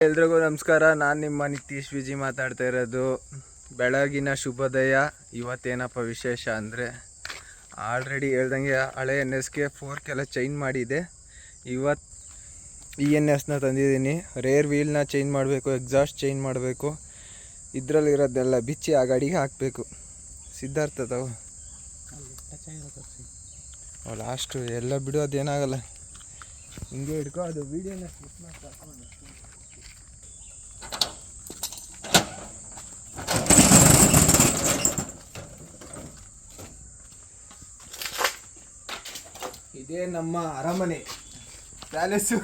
ಎಲ್ರಿಗೂ ನಮಸ್ಕಾರ. ನಾನು ನಿಮ್ಮ ನಿತೀಶ್ ವಿಜಿ ಮಾತಾಡ್ತಾ ಇರೋದು. ಬೆಳಗಿನ ಶುಭೋದಯ. ಇವತ್ತೇನಪ್ಪ ವಿಶೇಷ ಅಂದರೆ, ಆಲ್ರೆಡಿ ಹೇಳ್ದಂಗೆ ಹಳೆ NSಗೆ ಫೋರ್ಕೆಲ್ಲ ಚೇಂಜ್ ಮಾಡಿದೆ. ಇವತ್ತು ENSನ ತಂದಿದ್ದೀನಿ. ರೇರ್ ವೀಲ್ನ ಚೇಂಜ್ ಮಾಡಬೇಕು, ಎಕ್ಸಾಸ್ಟ್ ಚೇಂಜ್ ಮಾಡಬೇಕು. ಇದರಲ್ಲಿರೋದೆಲ್ಲ ಬಿಚ್ಚಿ ಆ ಗಾಡಿಗೆ ಹಾಕಬೇಕು. ಸಿದ್ಧಾರ್ಥದವು ಲಾಸ್ಟು ಎಲ್ಲ ಬಿಡೋದೇನಾಗಲ್ಲ, ಹಿಂಗೆ ಹಿಡ್ಕೊ. ಅದು ವೀಡಿಯೋನ ಸ್ಲಿಪ್ ಮಾಡಿ ಇದೇ ನಮ್ಮ ಅರಮನೆ, ಪ್ಯಾಲೇಸು.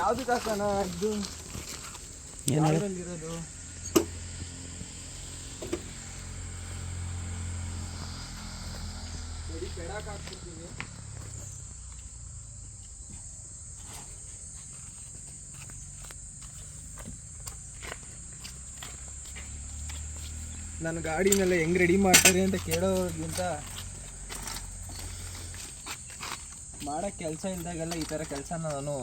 ಯಾವ್ದು ಕಾಕನ ಇದು ಇರೋದು? ಕೆಡಕ್ ಹಾಕ್ತಿದ್ದೀನಿ. ನನ್ನ ಗಾಡಿನೆಲ್ಲ ಹೆಂಗೆ ರೆಡಿ ಮಾಡ್ತಾರೆ ಅಂತ ಕೇಳೋದ್ಕಿಂತ ಮಾಡೋಕ್ಕೆ ಕೆಲಸ ಇಲ್ದಾಗೆಲ್ಲ ಈ ಥರ ಕೆಲಸನ ನಾನು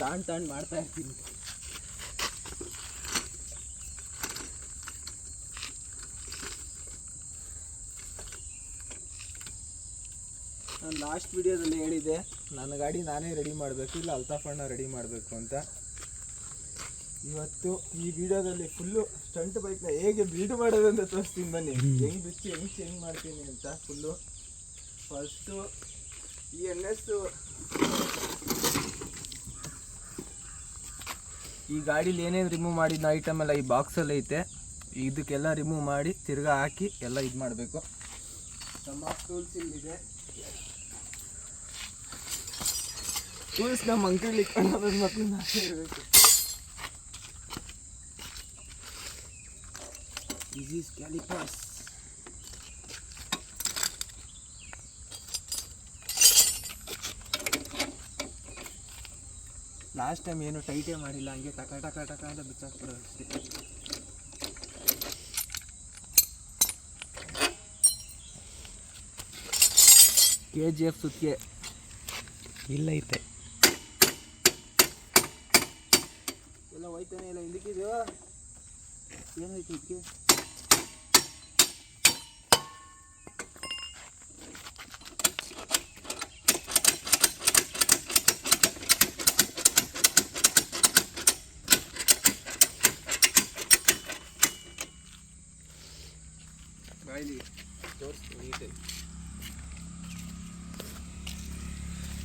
ತಾಂಡ್ ಮಾಡ್ತಾ ಇರ್ತೀನಿ. ನಾನು ಲಾಸ್ಟ್ ವಿಡಿಯೋದಲ್ಲಿ ಹೇಳಿದ್ದೆ, ನನ್ನ ಗಾಡಿ ನಾನೇ ರೆಡಿ ಮಾಡಬೇಕು, ಇಲ್ಲ ಅಲ್ತಾಫಣ್ಣ ರೆಡಿ ಮಾಡಬೇಕು ಅಂತ. ಇವತ್ತು ಈ ವಿಡಿಯೋದಲ್ಲಿ ಫುಲ್ಲು ಸ್ಟಂಟ್ ಬೈಕ್ನ ಹೇಗೆ ಬಿಲ್ಡ್ ಮಾಡೋದು ಅಂತ ತೋರಿಸ್ತೀನಿ ಬನ್ನಿ. ಹೆಂಗೆ ಬಿಚ್ಚಿ ಹೆಂಗೆ ಚೇಂಜ್ ಮಾಡ್ತೀನಿ ಅಂತ ಫುಲ್ಲು. ಫಸ್ಟು ಈ NS ಈ ಗಾಡೀಲಿ ಏನೇನು ರಿಮೂವ್ ಮಾಡಿದ ಐಟಮ್ ಎಲ್ಲ ಈ ಬಾಕ್ಸಲ್ಲಿ ಐತೆ. ಇದಕ್ಕೆಲ್ಲ ರಿಮೂವ್ ಮಾಡಿ ತಿರ್ಗಾ ಹಾಕಿ ಎಲ್ಲ ಇದು ಮಾಡಬೇಕು. ನಮ್ಮ ಟೂಲ್ಸ್ ಇಲ್ಲಿದೆ. ಟೂಲ್ಸ್ ನಮ್ಮ ಅಂಕಲ್ ಇಟ್ಕೊಂಡು ಮಕ್ಕಳು ನಾಶೆ ಇರಬೇಕು. This is calipers. Last time ಏನು ಟೈಟೇ ಮಾಡಿಲ್ಲ, ಹಂಗೆ ಟಕ ಅಂತ ಬಿಚ್ಚಾಕ್ಬಿಡೋದು ಅಷ್ಟೇ. KGF ಸುತ್ತಿಗೆ ಇಲ್ಲ ಐತೆ, ಎಲ್ಲ ಹೋಯ್ತಾನೆ ಇಲ್ಲ. ಇಲ್ಲಿಕ್ಕಿದೆಯೋ ಏನಾಯ್ತು ಇದಕ್ಕೆ?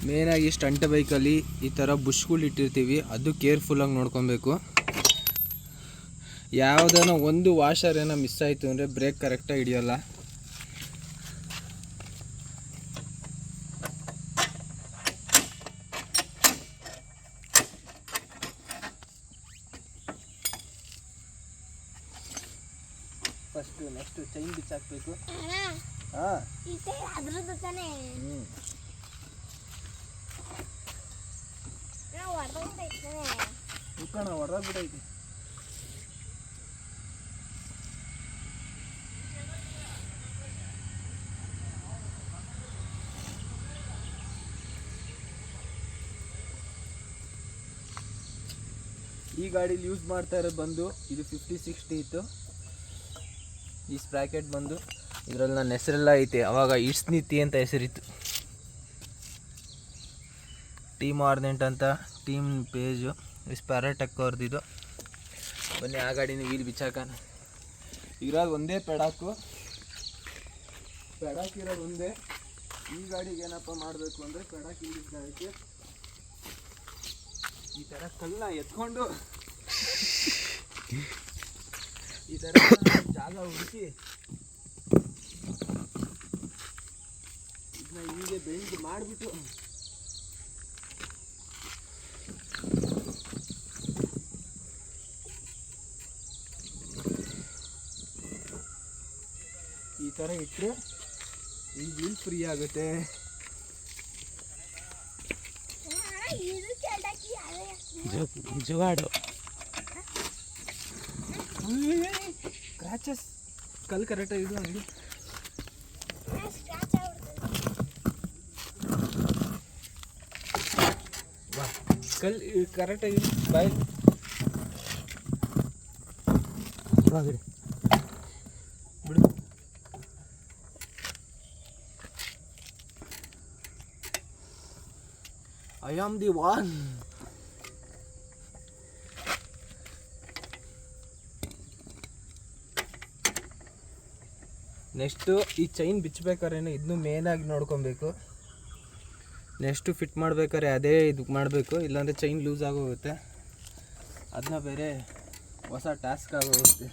ಮೇನಾಗಿ ಸ್ಟಂಟ್ ಬೈಕಲ್ಲಿ ಈ ಥರ ಬುಷ್ಗಳು ಇಟ್ಟಿರ್ತೀವಿ, ಅದು ಕೇರ್ಫುಲ್ಲಾಗಿ ನೋಡ್ಕೊಬೇಕು. ಯಾವುದನ್ನ ಒಂದು ವಾಷರ್ ಏನೋ ಮಿಸ್ ಆಯಿತು ಅಂದರೆ ಬ್ರೇಕ್ ಕರೆಕ್ಟಾಗಿ ಹಿಡಿಯೋಲ್ಲ. Next chain ಬಿಚ್ಚಾಕ್ಬೇಕು. ಹೊಡೆದ್ಬಿಟ್ಟೈತಿ. ಈ ಗಾಡೀಲಿ ಯೂಸ್ ಮಾಡ್ತಾ ಇರೋದು ಬಂದು ಇದು 5060 ಇತ್ತು. ಈ ಸ್ಪ್ರಾಕೆಟ್ ಬಂದು ಇದರಲ್ಲಿ ನನ್ನ ಹೆಸರೆಲ್ಲ ಐತೆ. ಅವಾಗ ಇಟ್ಸ್ನಿತಿ ಅಂತ ಹೆಸರಿತ್ತು. ಟೀಮ್ ಆರ್ನೆಂಟ್ ಅಂತ ಟೀಮ್ ಪೇಜು ಸ್ಪ್ಯಾರಟೆಕ್ ಅವ್ರದ್ದು. ಬನ್ನಿ ಆ ಗಾಡಿನ ವೀಲ್ ಬಿಚ್ಚಾಕನ. ಇರೋದು ಒಂದೇ ಪೆಡಾಕು ಇರೋದು ಒಂದೇ. ಈ ಗಾಡಿಗೆ ಏನಪ್ಪ ಮಾಡಬೇಕು ಅಂದರೆ ಪೆಡಾಕ್ ಇಲ್ಲಿದ್ದಕ್ಕೆ ಈ ಥರ ಕಲ್ಲನ್ನ ಎತ್ಕೊಂಡು ಈ ಥರ ಜಾಗ ಹುಡುಕಿ ಇದನ್ನ ಹೀಗೆ ಬೆಂಡ್ ಮಾಡಿಬಿಟ್ಟು ಈ ಥರ ಇಟ್ಟರೆ ಈ ವೀಲ್ ಫ್ರೀ ಆಗುತ್ತೆ. ಜುಗಾಡು ಕ್ರ್ಯಾಚಸ್ ಕಲ್ ಕರೆಕ್ಟಾಗಿ ಇದು ಹಂಗೆ ಕರೆಕ್ಟಾಗಿ ಬಾಯ್ ಬಿಡು. I am the one. Next ಈ ಚೈನ್ ಬಿಚ್ಚಬೇಕಾದ್ರೆ ಇದನ್ನು ಮೇನಾಗಿ ನೋಡ್ಕೊಬೇಕು. ನೆಕ್ಸ್ಟು ಫಿಟ್ ಮಾಡ್ಬೇಕಾದ್ರೆ ಅದೇ ಇದು ಮಾಡಬೇಕು, ಇಲ್ಲಾಂದರೆ ಚೈನ್ ಲೂಸ್ ಆಗೋಗುತ್ತೆ. ಅದನ್ನ ಬೇರೆ ಹೊಸ ಟಾಸ್ಕ್ ಆಗೋಗುತ್ತೆ.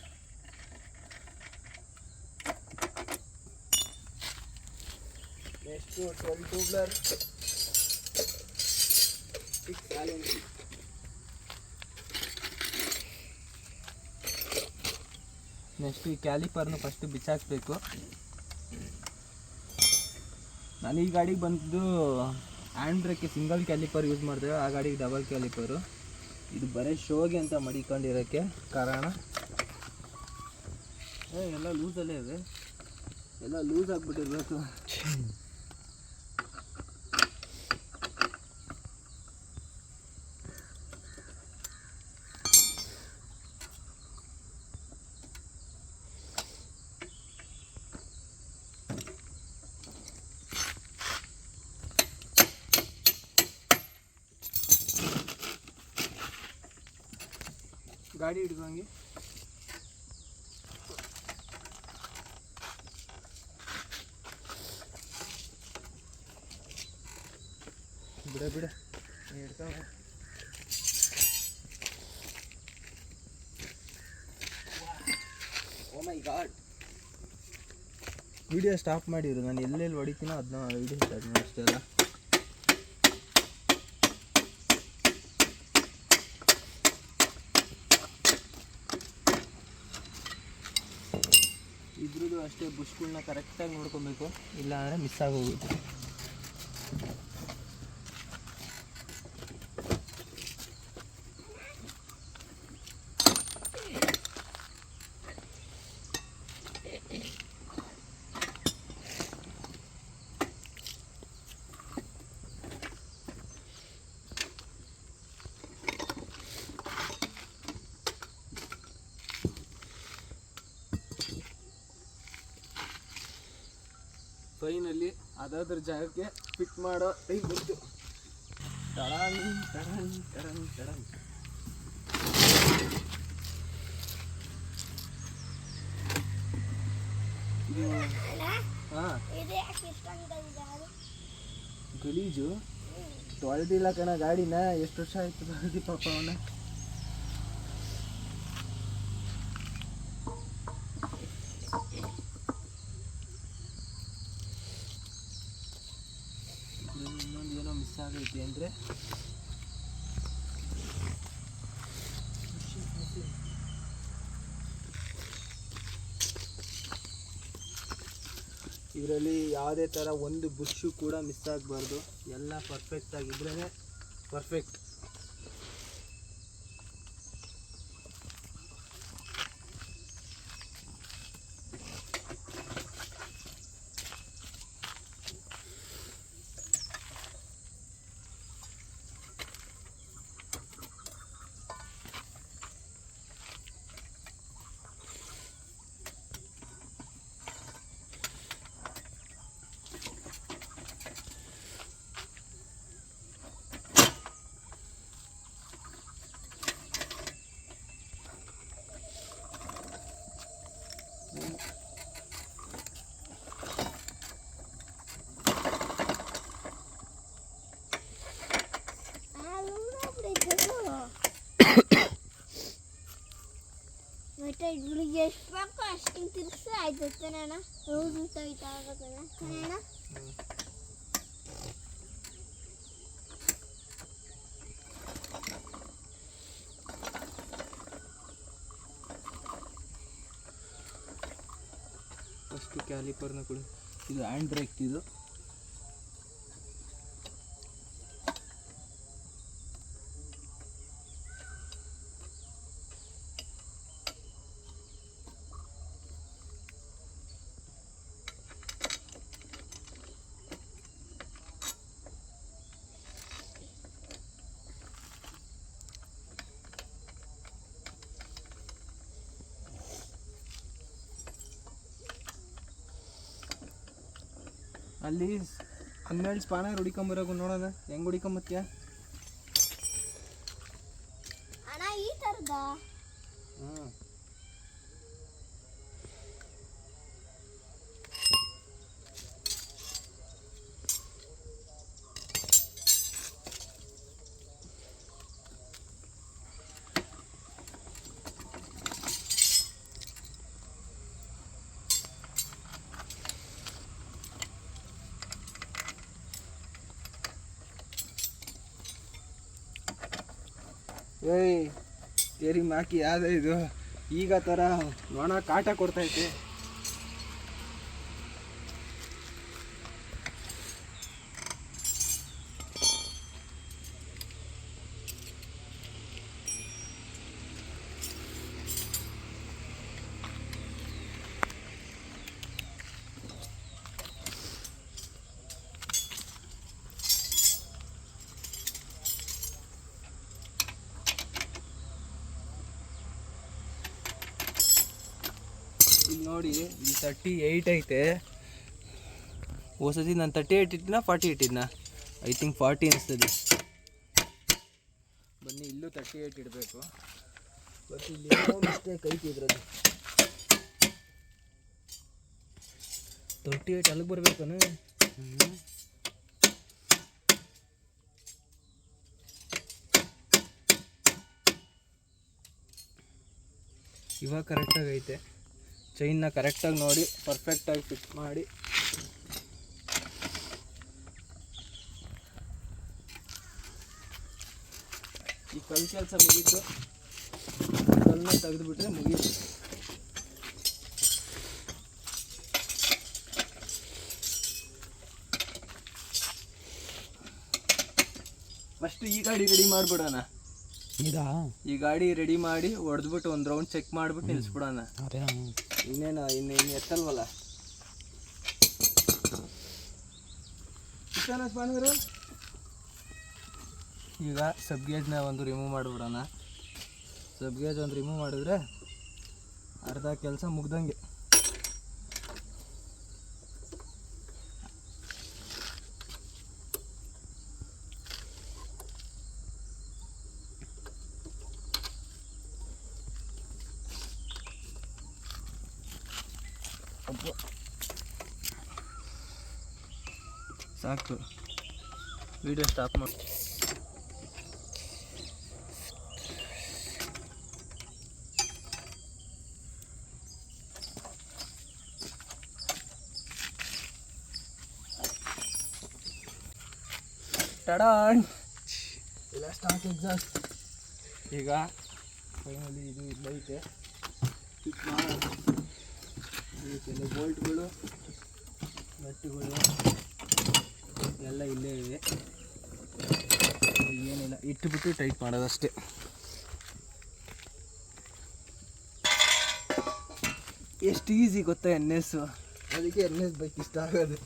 Next 12 tubular 6 Allen key. Next ಈ ಕ್ಯಾಲಿಪರ್ನು ಫಸ್ಟು ಬಿಚ್ಚಾಕಬೇಕು. ನಾನು ಈ ಗಾಡಿಗೆ ಬಂದು ಹ್ಯಾಂಡ್ ಬ್ರೇಕ್ಗೆ ಸಿಂಗಲ್ ಕ್ಯಾಲಿಪರ್ ಯೂಸ್ ಮಾಡ್ತೇವೆ, ಆ ಗಾಡಿಗೆ ಡಬಲ್ ಕ್ಯಾಲಿಪರು. ಇದು ಬರೀ ಶೋಗೆ ಅಂತ ಮಡಿಕೊಂಡಿರೋಕ್ಕೆ ಕಾರಣ. ಎಲ್ಲ ಲೂಸಲ್ಲೇ ಇದೆ, ಎಲ್ಲ ಲೂಸ್ ಆಗಿಬಿಟ್ಟಿರ್ಬೇಕು. ಗಾಡಿ ಹಿಡ್ಕೊಂಗೆ ಬಿಡ ಹಿಡ್ತಾವ. ಓ ಮೈ ಗಾಡ್. ವಿಡಿಯೋ ಸ್ಟಾಪ್ ಮಾಡಿರು, ನಾನು ಎಲ್ಲೆಲ್ಲಿ ಹೊಡಿತೀನೋ ಅದನ್ನ ವಿಡಿಯೋ ಸ್ಟಾರ್ಟ್ ಮಾಡಿ ಅಷ್ಟೇ ಅಲ್ಲ. ಇದ್ರದ್ದು ಅಷ್ಟೇ ಬುಷ್ಗಳನ್ನ ಕರೆಕ್ಟಾಗಿ ನೋಡ್ಕೊಬೇಕು, ಇಲ್ಲ ಅಂದರೆ ಮಿಸ್ ಆಗೋಗುತ್ತೆ. ಫೈನಲ್ಲಿ ಅದಾದ್ರ ಜಾಗಕ್ಕೆ ಫಿಟ್ ಮಾಡೋ ಟೈಮ್ ಬಂತು. ಟಡನ್ ಟಡನ್ ಟಡನ್ ಟಡನ್. ಹಾಂ ಗಲೀಜು ತೊಳೆದಿಲ್ಲ ಕಣ ಗಾಡಿನ. ಎಷ್ಟು ವರ್ಷ ಆಯ್ತು ತೊಳೆದಿ ಪಾಪ ಅವನ. ಇನ್ನೊಂದು ಏನೋ ಮಿಸ್ ಆಗೈತಿ ಅಂದರೆ ಇದರಲ್ಲಿ ಯಾವುದೇ ಥರ ಒಂದು ಬುಷು ಕೂಡ ಮಿಸ್ ಆಗಬಾರ್ದು. ಎಲ್ಲ ಪರ್ಫೆಕ್ಟ್ ಆಗಿದ್ರೇ ಪರ್ಫೆಕ್ಟ್. ಇದ್ರಿಗೆ ಎಷ್ಟು ಬೇಕು ಅಷ್ಟು ತಿರ್ಸಿ ಆಯ್ತು ಅಣ್ಣ. ಹೌದು ಆಗೋದಲ್ಲ ಅಣ್ಣ. ಫಸ್ಟು ಕ್ಯಾಲಿಪರ್ನ ಕೊಡಿ. ಇದು ಹ್ಯಾಂಡ್ ಬ್ರೇಕ್. ಇದು ಅಲ್ಲಿ 12 ಸ್ಪಾನರ್ ಹುಡಿಕೊಂಬರೋಗು ನೋಡೋಣ ಹೆಂಗೆ ಹುಡಿಕೊಂಬತ್ತೀಯ. ಅಣ್ಣ ಈ ಥರದ ಹ್ಞೂ ಏಯ್ ತೇರಿ ಮಾಕಿ ಯಾವ್ದು ಇದು ಈಗ ಥರ ನೊಣ ಕಾಟ ಕೊಡ್ತೈತೆ. ಇಲ್ಲಿ ನೋಡಿ ಇಲ್ಲಿ 38 ಐತೆ. ಹೊಸದಿ ನಾನು 38 ಇಟ್ಟಿನ 40 ಇಟ್ಟಿದ್ನ. ಐ ಥಿಂಕ್ 40 ಅನಿಸ್ತದೆ. ಬನ್ನಿ ಇಲ್ಲೂ 38 ಇಡಬೇಕು. ಬಟ್ ಇಲ್ಲಿ ಏನೋ ಮಿಸ್ಟೇಕ್ ಐತಿ ಇದ್ರಲ್ಲಿ. 38 ಅಲ್ಲಿಗೆ ಬರ್ಬೇಕನು. ಇವಾಗ ಕರೆಕ್ಟಾಗಿ ಐತೆ. ಚೈನ್ನ ಕರೆಕ್ಟಾಗಿ ನೋಡಿ ಪರ್ಫೆಕ್ಟಾಗಿ ಫಿಟ್ ಮಾಡಿ ಈ ಕಲ್ಲು ಕೆಲಸ ಮುಗೀತು. ಕಲ್ಲನ್ನ ತೆಗೆದುಬಿಟ್ರೆ ಮುಗೀತು. ಫಸ್ಟ್ ಈ ಗಾಡಿ ರೆಡಿ ಮಾಡಿಬಿಡೋಣ. ಈ ಗಾಡಿ ರೆಡಿ ಮಾಡಿ ಹೊಡೆದ್ಬಿಟ್ಟು ಒಂದು ರೌಂಡ್ ಚೆಕ್ ಮಾಡಿಬಿಟ್ಟು ನಿಲ್ಲಿಸ್ಬಿಡೋಣ. ಇನ್ನೇನು ಇನ್ನು ಎತ್ತಲ್ವಲ್ಲ. ಸ್ಪಾನರು ಈಗ ಸಬ್ಗೇಜ್ನ ಒಂದು ರಿಮೂವ್ ಮಾಡಿಬಿಡೋಣ. ಸಬ್ಗೇಜ್ ಒಂದು ರಿಮೂವ್ ಮಾಡಿದ್ರೆ ಅರ್ಧ ಕೆಲಸ ಮುಗ್ದಂಗೆ. ಸಾಕು, ವಿಡಿಯೋ ಸ್ಟಾಪ್ ಮಾಡಿ. ಟಡಾನ್ ಇಲ್ಲ ಸ್ಟಾಕ್ ಎಕ್ಸಾಸ್ಟ್. ಈಗ ಫೈನಲಿ ಇದು ಇಲ್ಲೈತೆ. ಫಿಟ್ ಮಾಡೋಣ. ಕೆಲವು ಬೋಲ್ಟ್ಗಳು ನಟ್ಟುಗಳು ಎಲ್ಲ ಇಲ್ಲೇ ಇವೆ. ಏನಿಲ್ಲ, ಇಟ್ಟುಬಿಟ್ಟು ಟೈಟ್ ಮಾಡೋದಷ್ಟೇ. ಎಷ್ಟು ಈಸಿ ಗೊತ್ತಾ NS. ಅದಕ್ಕೆ NS ಬೈಕ್ ಇಷ್ಟ ಆಗೋದು.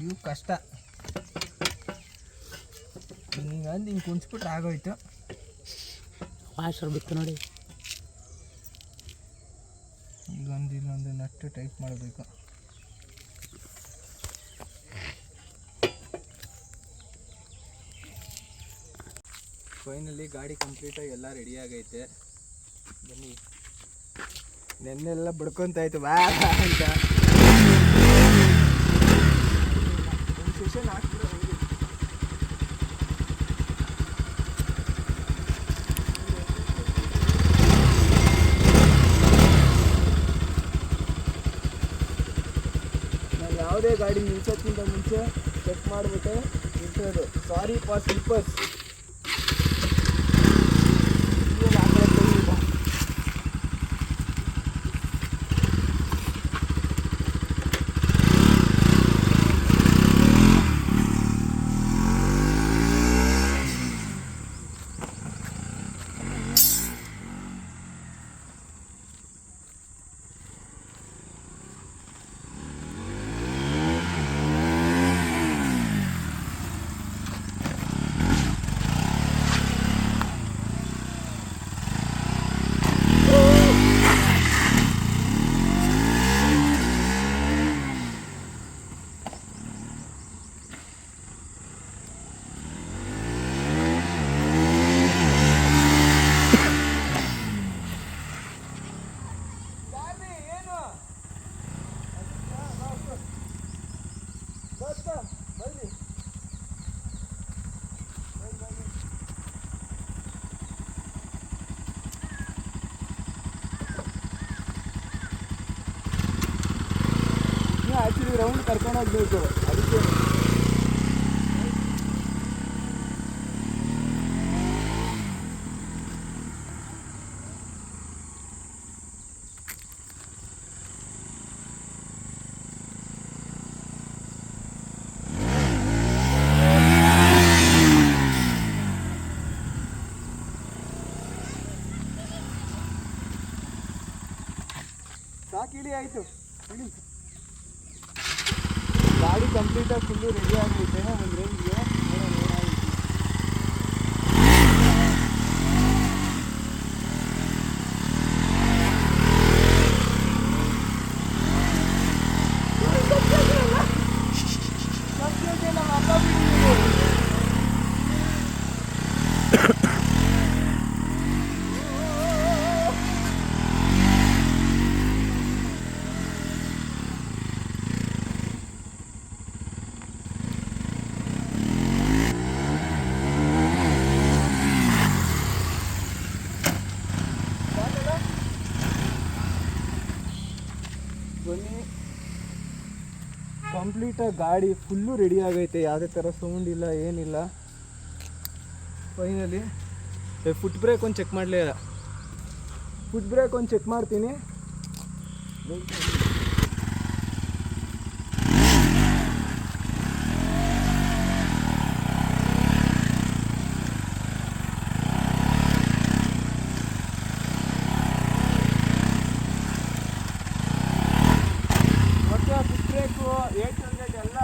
ಡ್ಯೂಕ್ ಕಷ್ಟ. ಹಿಂಗಂದು ಹಿಂಗೆ ಕುಂಚ್ಬಿಟ್ರೆ ಆಗೋಯ್ತು. ವಾಷರ್ ಬಿತ್ತು ನೋಡಿ. ಇದೊಂದು ಇಲ್ಲೊಂದು ನಟ್ಟು ಟೈಪ್ ಮಾಡಬೇಕು. ಫೈನಲಿ ಗಾಡಿ ಕಂಪ್ಲೀಟಾಗಿ ಎಲ್ಲ ರೆಡಿ ಆಗೈತೆ. ಬನ್ನಿ, ನೆನ್ನೆಲ್ಲ ಬಡ್ಕೊತಾಯ್ತು ಬಾ ಅಂತ. ಒಂದು ಸೆಷನ್ ಹಾಕ್ಬಿಡೋ. ನಾನು ಯಾವುದೇ ಗಾಡಿ ನಿಲ್ಸೋಕ್ಕಿಂತ ಮುಂಚೆ ಚೆಕ್ ಮಾಡಿಬಿಟ್ಟೆ ನಿಲ್ಸೋದು. Sorry for slippers. ರೌಂಡ್ ಕರ್ಕೊಂಡು ಹೋಗ್ಬೇಕು ಅದಕ್ಕೆ. ಸಾಕಿಳಿ ಆಯಿತು, ಇಳಿ. ಗಾಡಿ ಕಂಪ್ಲೀಟಾಗಿ ಫುಲ್ಲು ರೆಡಿ ಆಗೈತೆ ಒಂದು ರೇಂಜ್ಗೆ. ಬನ್ನಿ, ಕಂಪ್ಲೀಟಾಗಿ ಗಾಡಿ ಫುಲ್ಲು ರೆಡಿ ಆಗೈತೆ, ಯಾವುದೇ ಥರ ಸೌಂಡ್ ಇಲ್ಲ ಏನಿಲ್ಲ. ಫೈನಲಿ ಫುಟ್ ಬ್ರೇಕ್ ಒಂದು ಚೆಕ್ ಮಾಡಲೇ ಇಲ್ಲ. ಫುಟ್ ಬ್ರೇಕ್ ಒಂದು ಚೆಕ್ ಮಾಡ್ತೀನಿ. ಮತ್ತೆ ಫುಟ್ ಬ್ರೇಕು 800 ಎಲ್ಲ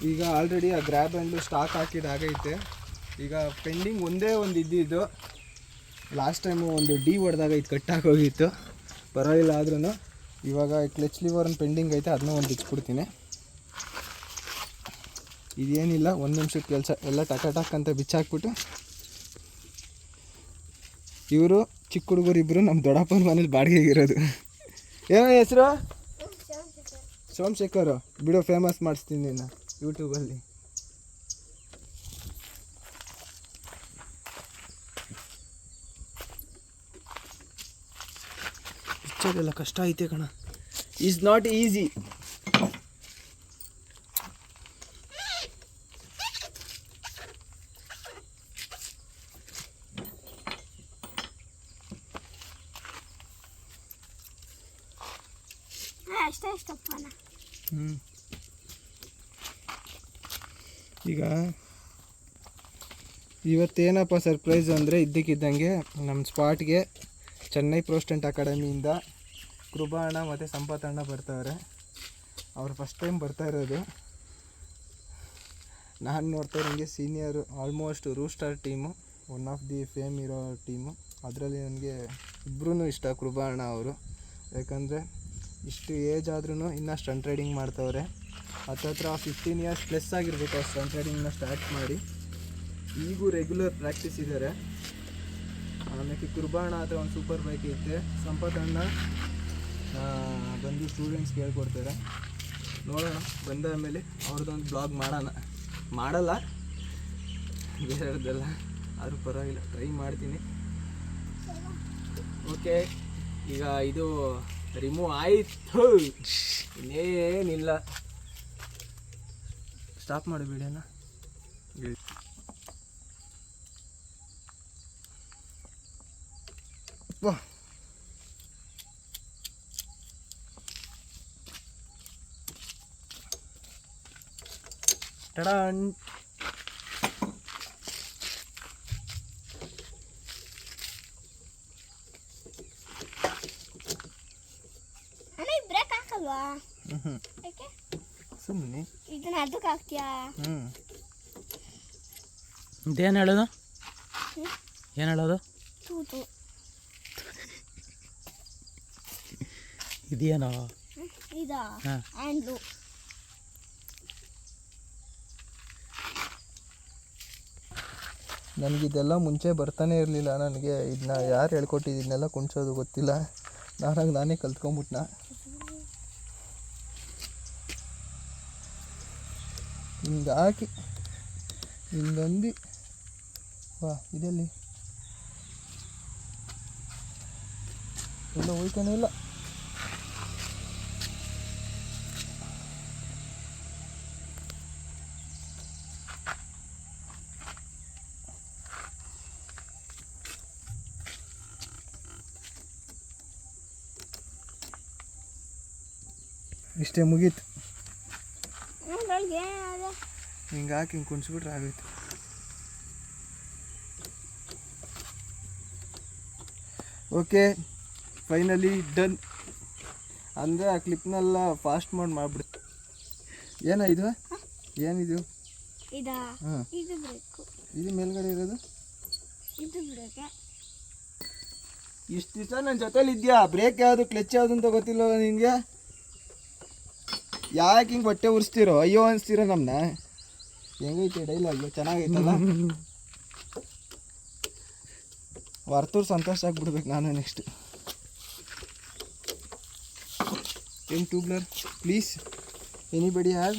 ಈಗ ಆಲ್ರೆಡಿ ಆ ಗ್ರ್ಯಾಬ್ ಹ್ಯಾಂಡ್ಲು ಸ್ಟಾಕ್ ಹಾಕಿದಾಗೈತೆ. ಈಗ ಪೆಂಡಿಂಗ್ ಒಂದೇ ಒಂದು ಇದ್ದಿದ್ದು. ಲಾಸ್ಟ್ ಟೈಮು ಒಂದು ಡಿ ಹೊಡೆದಾಗ ಇದು ಕಟ್ಟಾಕೋಗಿತ್ತು, ಪರವಾಗಿಲ್ಲ. ಆದ್ರೂ ಇವಾಗ ಕ್ಲಚ್ ಲಿವರ್ನ ಪೆಂಡಿಂಗ್ ಐತೆ, ಅದನ್ನ ಒಂದು ಬಿಚ್ಚಿಬಿಡ್ತೀನಿ. ಇದೇನಿಲ್ಲ, 1 ನಿಮಿಷದ ಕೆಲಸ. ಎಲ್ಲ ಟಕ್ ಅಂತ ಬಿಚ್ಚಾಕ್ಬಿಟ್ಟು, ಇವರು ಚಿಕ್ಕ ಹುಡುಗರು ಇಬ್ಬರು ನಮ್ಮ ದೊಡ್ಡಪ್ಪನ ಮನೇಲಿ ಬಾಡಿಗೆಗಿರೋದು. ಏನೋ ಹೆಸರು? ಸೋಮಶೇಖರ್. ಬಿಡು, ಫೇಮಸ್ ಮಾಡಿಸ್ತೀನಿ ನಿನ್ನ ಯೂಟ್ಯೂಬಲ್ಲಿ. ಬಿಚ್ಚೋದೆಲ್ಲ ಕಷ್ಟ ಐತೆ ಕಣ. Is not easy. ಈಗ ಇವತ್ತೇನಪ್ಪ ಸರ್ಪ್ರೈಸ್ ಅಂದರೆ, ಇದ್ದಕ್ಕಿದ್ದಂಗೆ ನಮ್ಮ ಸ್ಪಾಟ್ಗೆ ಚೆನ್ನೈ ಪ್ರೋಸ್ಟೆಂಟ್ ಅಕಾಡೆಮಿಯಿಂದ ಕೃಪಾ ಅಣ್ಣ ಮತ್ತು ಸಂಪತ್ ಅಣ್ಣ ಬರ್ತಾವ್ರೆ. ಅವ್ರು ಫಸ್ಟ್ ಟೈಮ್ ಬರ್ತಾ ಇರೋದು. ನಾನು ನೋಡ್ತಾ ಇರೋಂಗೆ ಸೀನಿಯರು, ಆಲ್ಮೋಸ್ಟ್ ರೂಸ್ಟಾರ್ team, one of the fame ಇರೋ ಟೀಮು. ಅದರಲ್ಲಿ ನನಗೆ ಇಬ್ಬರೂ ಇಷ್ಟ, ಕೃಪಾ ಅಣ್ಣ ಅವರು. ಯಾಕಂದರೆ ಇಷ್ಟು ಏಜ್ ಆದ್ರೂ ಇನ್ನೂ ಸ್ಟಂಟ್ ರೈಡಿಂಗ್ ಮಾಡ್ತವ್ರೆ. ಹತ್ತತ್ರ 15 ಇಯರ್ಸ್ ಪ್ಲಸ್ ಆಗಿರ್ಬೇಕು ಅವ್ರು ಸ್ಟಂಟ್ ರೈಡಿಂಗ್ನ ಸ್ಟಾರ್ಟ್ ಮಾಡಿ. ಈಗೂ ರೆಗ್ಯುಲರ್ ಪ್ರಾಕ್ಟೀಸ್ ಇದ್ದಾರೆ. ಆಮೇಲೆ ಕುರ್ಬಾಣ ಹತ್ರ ಒಂದು ಸೂಪರ್ ಬೈಕ್ ಐತೆ. ಸಂಪತ್ತಣ್ಣ ಬಂದು ಸ್ಟೂಡೆಂಟ್ಸ್ಗೆ ಹೇಳ್ಕೊಡ್ತಾರೆ. ನೋಡೋಣ, ಬಂದ ಮೇಲೆ ಅವ್ರದ್ದೊಂದು ಬ್ಲಾಗ್ ಮಾಡಲ್ಲ ಬೇರೆಯವ್ರದ್ದೆಲ್ಲ, ಆದರೂ ಪರವಾಗಿಲ್ಲ, ಟ್ರೈ ಮಾಡ್ತೀನಿ. ಓಕೆ, ಈಗ ಇದು ರಿಮೂವ್ ಆಯಿತು, ಇನ್ನೇನಿಲ್ಲ. ಸ್ಟಾಪ್ ಮಾಡಿ ವಿಡಿಯೋನ. ಟಡಾನ್. ಬ್ರೇಕ್ ಹಾಕಲ್ವಾ? ಸುಮ್ಮನೆ ಇದನ್ನ ಅದಕ್ಕೆ ಹಾಕ್ತೀಯಾ? ಇದೇನು ಹೇಳೋದು? ಏನು ಹೇಳೋದು? ತೂತು ಇದೇನೋ ಇದಾ ಹ್ಯಾಂಡ್ಲು. ನನಗಿದೆಲ್ಲ ಮುಂಚೆ ಬರ್ತಾನೆ ಇರಲಿಲ್ಲ. ನನಗೆ ಇದನ್ನ ಯಾರು ಹೇಳ್ಕೊಟ್ಟಿದ್ದು, ಇದನ್ನೆಲ್ಲ ಕುಣ್ಸೋದು ಗೊತ್ತಿಲ್ಲ. ನಾನಾಗೆ ನಾನೇ ಕಲ್ತ್ಕೊಂಬಿಟ್ನ. ಹಿಂಗೆ ಹಾಕಿ ಹಿಂಗೊಂದು ವಾ ಇದೆಲ್ಲಿ ಎಲ್ಲ ಹೋಯ್ತಾನೆ ಇಲ್ಲ. ಇಷ್ಟೇ ಮುಗೀತು. ಅದ್ರೊಳಗೆ ಏನಾದ ಹಿಂಗೆ ಹಾಕಿ ಹಿಂಗೆ ಕುಣಿಸ್ಬಿಟ್ರೆ ಆಗೋಯ್ತು. Okay finally done. ಅಂದರೆ ಆ ಕ್ಲಿಪ್ನೆಲ್ಲ ಫಾಸ್ಟ್ ಮೋಡ್ ಮಾಡಿಬಿಡ್ತು. ಏನೋ ಇದು ಏನಿದು? ಇದಾ ಹಾಂ, ಇದು ಬ್ರೇಕು, ಇದು ಮೇಲ್ಗಡೆ ಇರೋದು. ಇದು ಬ್ರೇಕೆ. ಇಷ್ಟು ದಿವಸ ನನ್ನ ಜೊತೇಲಿ ಇದೆಯಾ, ಬ್ರೇಕ್ ಯಾವುದು ಕ್ಲಚ್ ಯಾವುದು ಅಂತ ಗೊತ್ತಿಲ್ಲ ನಿನಗೆ. ಯಾಕೆ ಹಿಂಗೆ ಹೊಟ್ಟೆ ಉರಿಸ್ತಿರೋ, ಅಯ್ಯೋ ಅನಿಸ್ತಿರೋ ನಮ್ಮನ್ನ. ಹೆಂಗೈತೆ ಡೈಲಾಗ್, ಚೆನ್ನಾಗೈತಲ್ಲ. ವರ್ತೂರು ಸಂತೋಷ ಆಗ್ಬಿಡ್ಬೇಕು ನಾನು ನೆಕ್ಸ್ಟ್. ಏನು ಟ್ಯೂಬ್ಲರ್ ಪ್ಲೀಸ್, ಎನಿಬಡಿ ಹ್ಯಾವ್